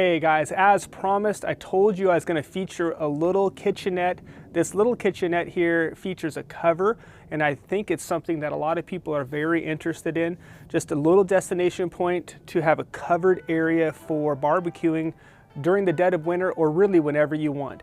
Hey guys, as promised, I told you I was going to feature a little kitchenette. This little kitchenette here features a cover, and I think it's something that a lot of people are very interested in. Just a little destination point to have a covered area for barbecuing during the dead of winter, or really whenever you want.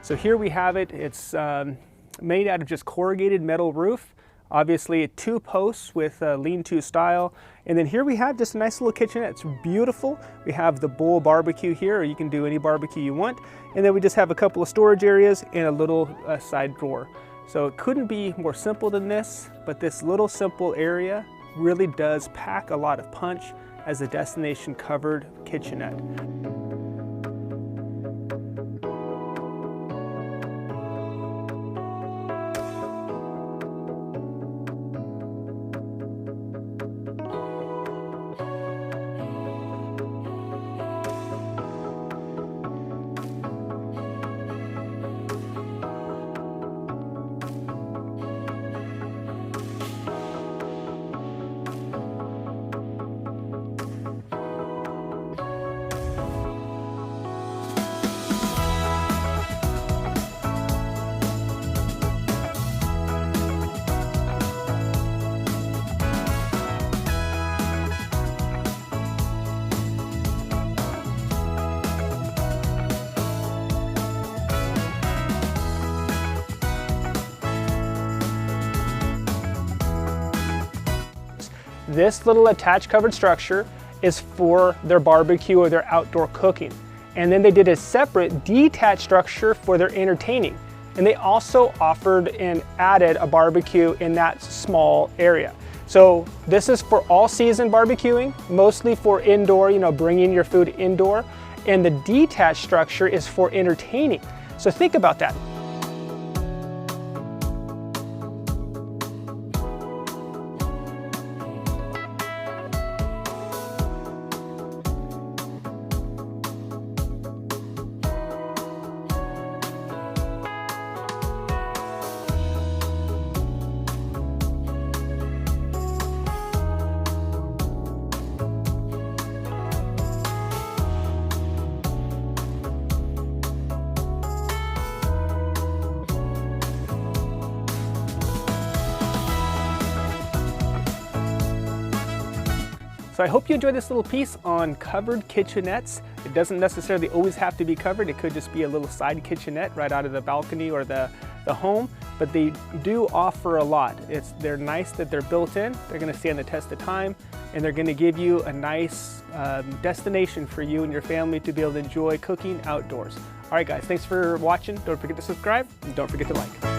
So here we have it. It's made out of just corrugated metal roof. Obviously 2 posts with a lean-to style. And then here we have just a nice little kitchenette. It's beautiful. We have the bull barbecue here, or you can do any barbecue you want. And then we just have a couple of storage areas and a little side drawer. So it couldn't be more simple than this, but this little simple area really does pack a lot of punch as a destination covered kitchenette. This little attached covered structure is for their barbecue or their outdoor cooking. And then they did a separate detached structure for their entertaining. And they also offered and added a barbecue in that small area. So this is for all season barbecuing, mostly for indoor, bringing your food indoor. And the detached structure is for entertaining. So think about that. So I hope you enjoyed this little piece on covered kitchenettes. It doesn't necessarily always have to be covered. It could just be a little side kitchenette right out of the balcony or the home, but they do offer a lot. They're nice that they're built in. They're gonna stand the test of time, and they're gonna give you a nice destination for you and your family to be able to enjoy cooking outdoors. All right guys, thanks for watching. Don't forget to subscribe, and don't forget to like.